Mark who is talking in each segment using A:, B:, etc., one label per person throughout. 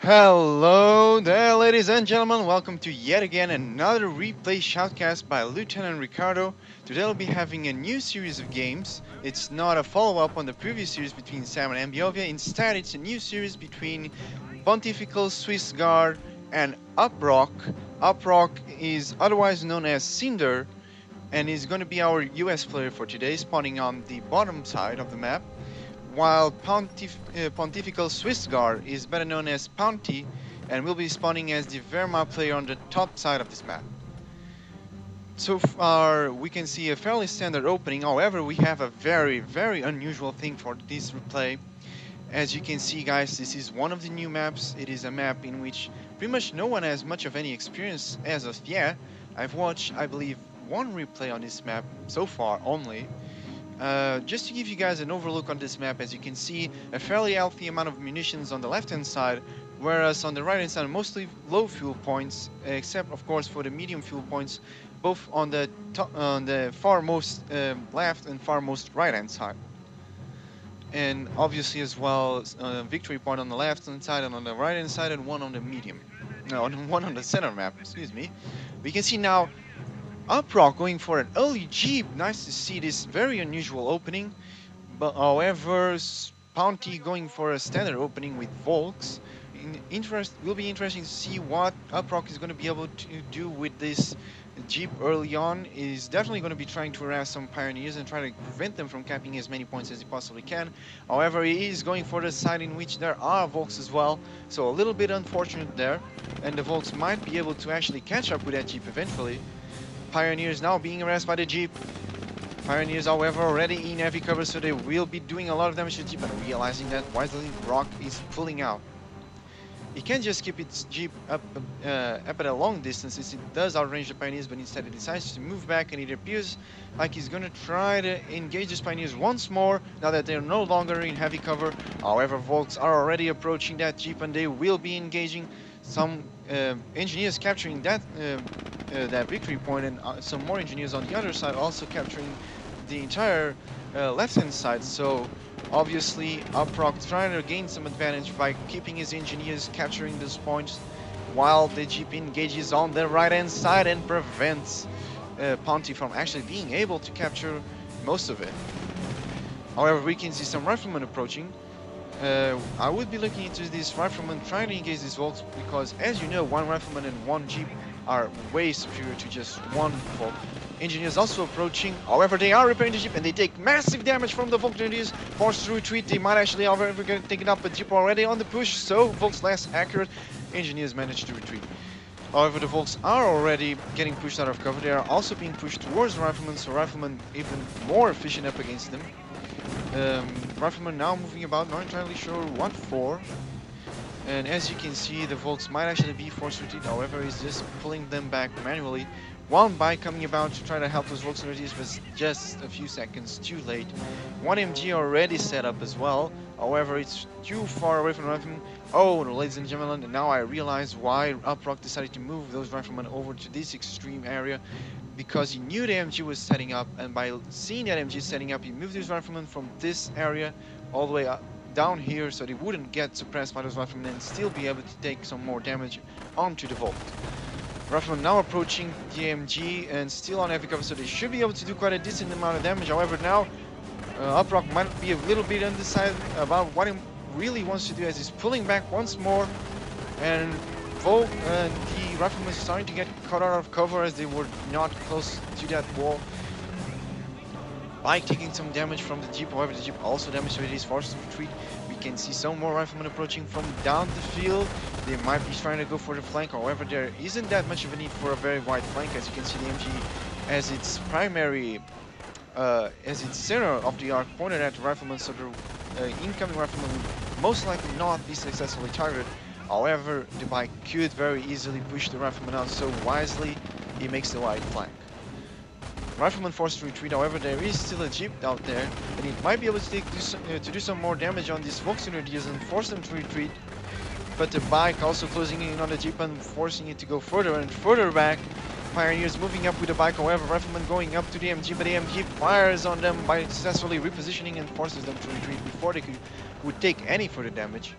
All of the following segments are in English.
A: Hello there, ladies and gentlemen. Welcome to yet again another replay shoutcast by Lieutenant Ricardo. Today we'll be having a new series of games. It's not a follow-up on the previous series between Sam and Ambiovia. Instead, it's a new series between Pontifical Swiss Guard and Uprock. Uprock is otherwise known as Cinder and is going to be our US player for today, spawning on the bottom side of the map, while Pontifical Swiss Guard is better known as PonTi and will be spawning as the Wehrmacht player on the top side of this map. So far, we can see a fairly standard opening. However, we have a very unusual thing for this replay. As you can see, guys, this is one of the new maps. It is a map in which pretty much no one has much of any experience as of yet. I've watched, I believe, one replay on this map so far only. Just to give you guys an overlook on this map, as you can see, a fairly healthy amount of munitions on the left-hand side, whereas on the right-hand side, mostly low fuel points, except, of course, for the medium fuel points, both on the far most left and far most right-hand side. And obviously as well, victory point on the left-hand side and on the right-hand side, and one on the medium. No, one on the center map, excuse me. We can see now Uprock going for an early Jeep. Nice to see this very unusual opening. But however, PonTi going for a standard opening with Volks. Will be interesting to see what Uprock is going to be able to do with this Jeep early on. Is definitely going to be trying to harass some Pioneers and try to prevent them from capping as many points as he possibly can. However, he is going for the side in which there are Volks as well, so a little bit unfortunate there, and the Volks might be able to actually catch up with that Jeep eventually. Pioneers now being harassed by the Jeep. Pioneers, however, already in heavy cover, so they will be doing a lot of damage to the Jeep, and realizing that wisely, Rock is pulling out. He can't just keep its Jeep up at a long distance, since it does outrange the Pioneers, but instead it decides to move back, and it appears like he's going to try to engage his Pioneers once more, now that they're no longer in heavy cover. However, Volks are already approaching that Jeep, and they will be engaging some engineers capturing that victory point, and some more engineers on the other side also capturing the entire left-hand side. So obviously Uprock trying to gain some advantage by keeping his engineers capturing those points, while the Jeep engages on the right-hand side and prevents PonTi from actually being able to capture most of it. However, we can see some riflemen approaching. I would be looking into this rifleman trying to engage these Volks, because as you know, one rifleman and one Jeep are way superior to just one Volk. Engineers also approaching, however they are repairing the Jeep and they take massive damage from the Volk engineers. Forced to retreat, they might actually however get taken up, but Jeep already on the push, so Volks less accurate. Engineers manage to retreat. However, the Volks are already getting pushed out of cover. They are also being pushed towards Riflemen, so Riflemen even more efficient up against them. Riflemen now moving about, not entirely sure what for. And as you can see, the Volks might actually be forced to retreat, however he's just pulling them back manually. One bike coming about to try to help those Volks retreat was just a few seconds too late. One MG already set up as well, however it's too far away from the Riflemen. Oh, ladies and gentlemen, and now I realize why Uprock decided to move those Riflemen over to this extreme area. Because he knew the MG was setting up, and by seeing that MG setting up, he moved his Riflemen from this area all the way up down here, so they wouldn't get suppressed by those Riflemen and still be able to take some more damage onto the Volk. Riflemen now approaching the MG and still on heavy cover, so they should be able to do quite a decent amount of damage. However, now Uprock might be a little bit undecided about what he really wants to do, as he's pulling back once more, and Volk and the Riflemen starting to get caught out of cover as they were not close to that wall. Bike taking some damage from the Jeep, however the Jeep also damaged, so it is forced to retreat. We can see some more Riflemen approaching from down the field. They might be trying to go for the flank, however there isn't that much of a need for a very wide flank, as you can see the MG as its primary, as its center of the arc pointed at the Riflemen, so the incoming Riflemen would most likely not be successfully targeted. However, the bike could very easily push the Rifleman out, so wisely he makes the wide flank. Rifleman forced to retreat, however there is still a Jeep out there, and it might be able to do some more damage on these Volks units and force them to retreat. But the bike also closing in on the Jeep and forcing it to go further and further back. Pioneers moving up with the bike, however Rifleman going up to the MG, but the MG fires on them by successfully repositioning and forces them to retreat before they would take any further damage.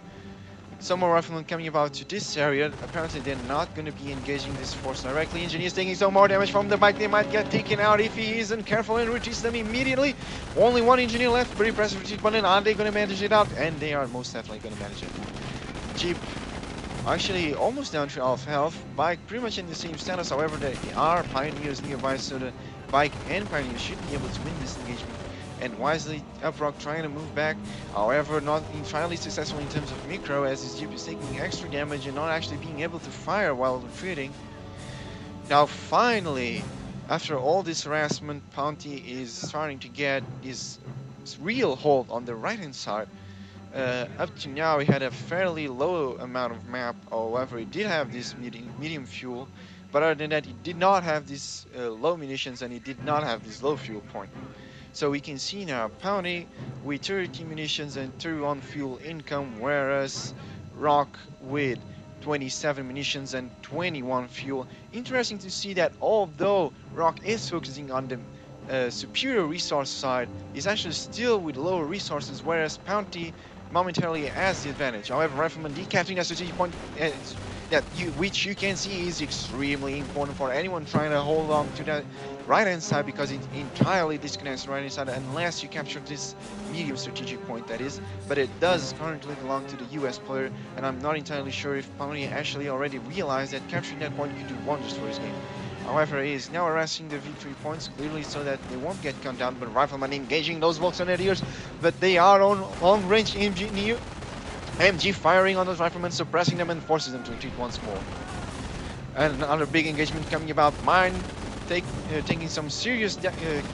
A: Some more riflemen coming about to this area. Apparently they're not going to be engaging this force directly. Engineers taking some more damage from the bike. They might get taken out if he isn't careful and retreats them immediately. Only one engineer left. Very impressive retreat button. Are they going to manage it out? And they are most definitely going to manage it. Jeep actually almost down to half health. Bike pretty much in the same status. However, there are Pioneers nearby, so the bike and Pioneers should be able to win this engagement. And wisely, Uprock trying to move back, however not entirely successful in terms of micro, as his Jeep is taking extra damage and not actually being able to fire while retreating. Now finally, after all this harassment, PonTi is starting to get his real hold on the right hand side. Up to now he had a fairly low amount of map, however he did have this medium fuel, but other than that he did not have this low munitions and he did not have this low fuel point. So we can see now PonTi with 30 munitions and 31 fuel income, whereas Rock with 27 munitions and 21 fuel. Interesting to see that although Rock is focusing on the superior resource side, he's actually still with lower resources, whereas PonTi momentarily has the advantage. However, Rifleman decapping that strategic point, which you can see is extremely important for anyone trying to hold on to that right hand side, because it entirely disconnects the right hand side unless you capture this medium strategic point, that is. But it does currently belong to the US player, and I'm not entirely sure if PonTi actually already realized that capturing that point could do wonders for his game. However, he is now harassing the victory points clearly so that they won't get gunned down, but Rifleman engaging those Volksgrenadiers, but they are on long-range MG firing on those Riflemen, suppressing them and forces them to retreat once more. And another big engagement coming about. Mine taking some serious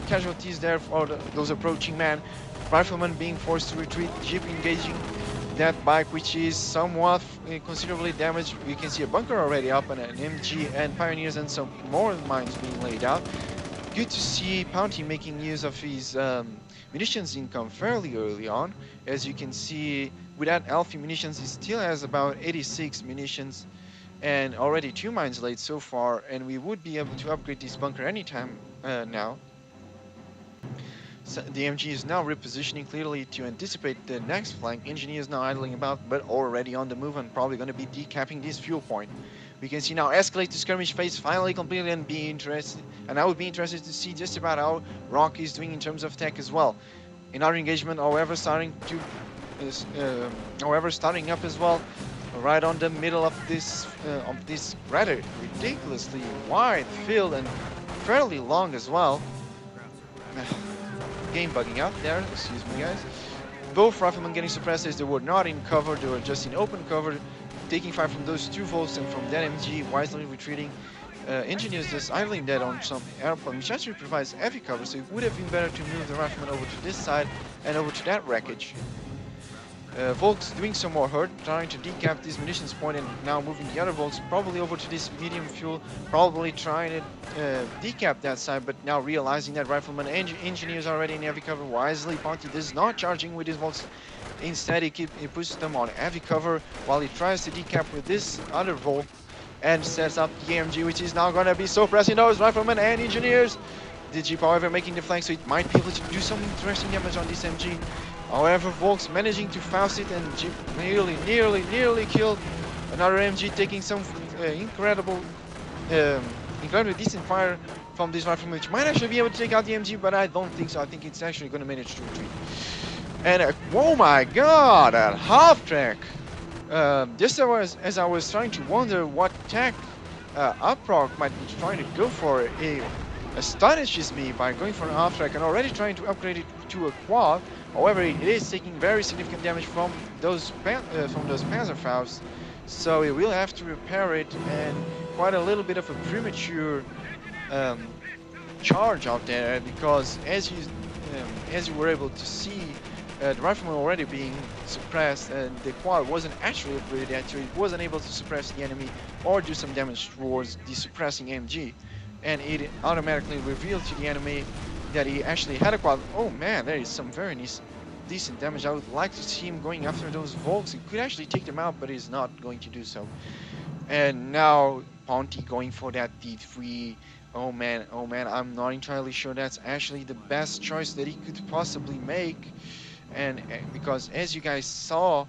A: casualties there for those approaching men. Riflemen being forced to retreat, Jeep engaging that bike, which is somewhat considerably damaged. We can see a bunker already up and an MG and Pioneers and some more mines being laid out. Good to see PonTi making use of his munitions income fairly early on. As you can see, without Alfie munitions, he still has about 86 munitions and already 2 mines laid so far, and we would be able to upgrade this bunker anytime now. So the MG is now repositioning clearly to anticipate the next flank. Engineer is now idling about, but already on the move and probably going to be decapping this fuel point. We can see now escalate to skirmish phase finally completed, and be interested. And I would be interested to see just about how Rock is doing in terms of tech as well. Another engagement, however, starting up as well, right on the middle of this rather ridiculously wide field and fairly long as well. Game bugging out there, excuse me guys. Both Riflemen getting suppressed as they were not in cover, they were just in open cover, taking fire from those 2 volts and from that MG, wisely retreating. Engineers just idling that on some airplane, which actually provides heavy cover, so it would have been better to move the Riflemen over to this side and over to that wreckage. Volks doing some more hurt, trying to decap this munitions point, and now moving the other Volks probably over to this medium fuel, probably trying to decap that side, but now realizing that Rifleman and Engineers are already in heavy cover. Wisely, PonTi is not charging with his Volks. Instead, he pushes them on heavy cover while he tries to decap with this other Volk and sets up the AMG, which is now going to be so pressing those Riflemen and Engineers. The Jeep, however, making the flank, so it might be able to do some interesting damage on this MG. However, Volks managing to Faust it, and Jeep nearly killed another MG, taking some incredibly decent fire from this Rifleman, which might actually be able to take out the MG, but I don't think so. I think it's actually going to manage to retreat. And oh my god, at half track! Just as I was trying to wonder what tech Uprock might be trying to go for, it astonishes me by going for an half track and already trying to upgrade it to a quad. However, it is taking very significant damage from those Panzerfaust, so it will have to repair it, and quite a little bit of a premature charge out there, because as you were able to see, the Rifleman already being suppressed, and the quad wasn't actually upgraded yet, so it wasn't able to suppress the enemy or do some damage towards the suppressing MG, and it automatically revealed to the enemy that he actually had a quad. Oh man, there is some very decent damage. I would like to see him going after those Volks. He could actually take them out, but he's not going to do so. And now PonTi going for that D3. Oh man, I'm not entirely sure that's actually the best choice that he could possibly make. And because as you guys saw,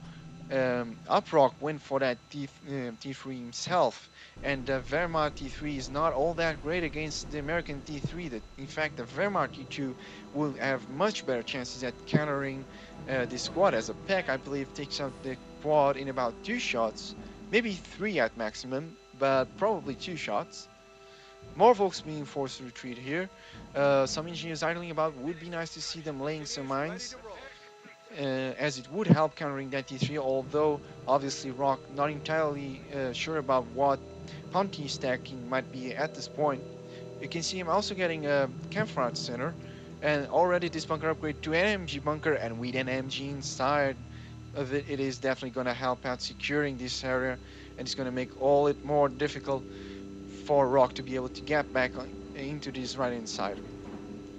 A: Uprock went for that T3 himself, and the Wehrmacht T3 is not all that great against the American T3. That in fact the Wehrmacht T2 will have much better chances at countering this squad. As a pack, I believe takes out the quad in about 2 shots, maybe 3 at maximum, but probably 2 shots. More Volks being forced to retreat here. Some engineers idling about. Would be nice to see them laying some mines, as it would help countering that T3, although obviously Rock not entirely sure about what PonTi stacking might be at this point. You can see him also getting a campfire center, and already this bunker upgrade to an MG bunker, and with an MG inside of it, it is definitely going to help out securing this area, and it's going to make all it more difficult for Rock to be able to get back into this right hand side.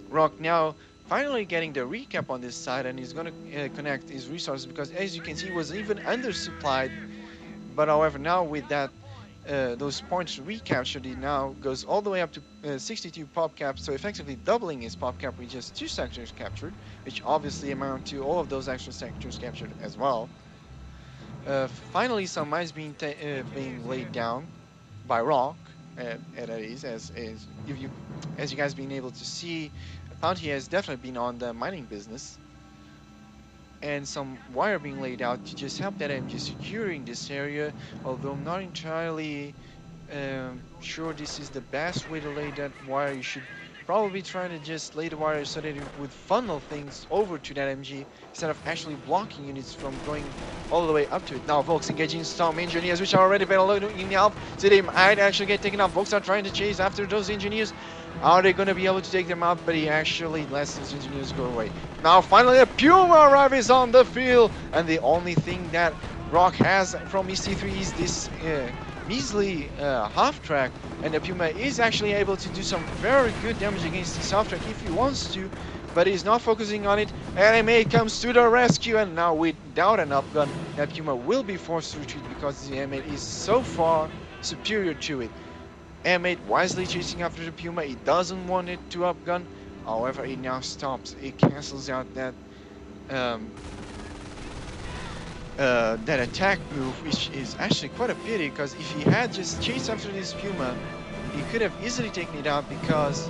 A: Rock now finally getting the recap on this side, and he's going to connect his resources, because as you can see, he was even undersupplied. But however, now with that those points recaptured, he now goes all the way up to 62 pop caps, so effectively doubling his pop cap with just 2 sectors captured, which obviously amount to all of those extra sectors captured as well. Finally, some mines being laid down by Rock, and that is, as you guys been able to see, PonTi has definitely been on the mining business, and some wire being laid out to just help that MG securing this area, although I'm not entirely sure this is the best way to lay that wire. You should probably try to just lay the wire so that it would funnel things over to that MG instead of actually blocking units from going all the way up to it. Now Volks engaging some engineers, which are already been in help, so they might actually get taken out. Volks are trying to chase after those engineers. Are they going to be able to take them out? But he actually lets his engineers go away. Now finally a Puma arrives on the field, and the only thing that Rock has from his T3 is this measly half track, and the Puma is actually able to do some very good damage against this half track if he wants to, but he's not focusing on it. And M8 comes to the rescue, and now without an upgun, that Puma will be forced to retreat because the M8 is so far superior to it. M8 wisely chasing after the Puma. He doesn't want it to upgun, however it now stops. It cancels out that that attack move, which is actually quite a pity, because if he had just chased after this Puma, he could have easily taken it out, because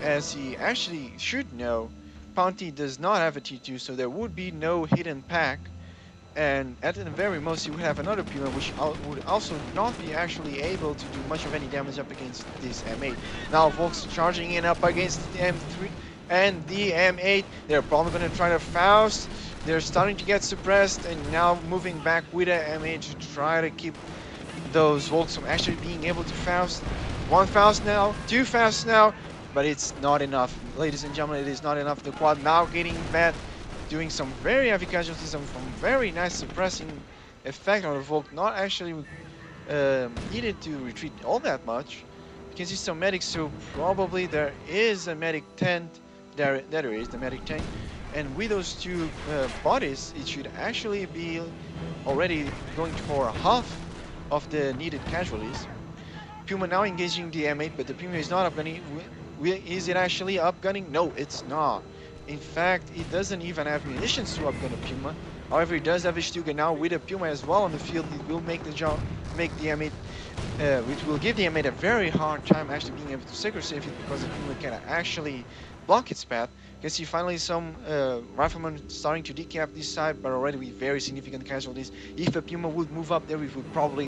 A: as he actually should know, PonTi does not have a T2, so there would be no hidden pack, and at the very most he would have another Puma, which would also not be actually able to do much of any damage up against this M8. Now Volks charging in up against the M3 and the M8. They're probably going to try to Faust. They're starting to get suppressed, and now moving back with a M8 to try to keep those Volks from actually being able to Faust. 1 Faust now, 2 Faust now, but it's not enough. Ladies and gentlemen, it is not enough. The quad now getting bad, doing some very heavy casualties, some very nice suppressing effect on the Volk. Not actually needed to retreat all that much. You can see some medics, so probably there is a medic tent. There is the medic tank. And with those 2 bodies, it should actually be already going for half of the needed casualties. Puma now engaging the M8, but the Puma is not upgunning. Is it actually upgunning? No, it's not. In fact, it doesn't even have munitions to upgun a Puma. However, it does have a Stuka now with a Puma as well on the field. It will make the jump, make the M8, which will give the M8 a very hard time actually being able to secure safe it, because the Puma can actually block its path. You can see finally some riflemen starting to decap this side, but already with very significant casualties. If a Puma would move up there, we would probably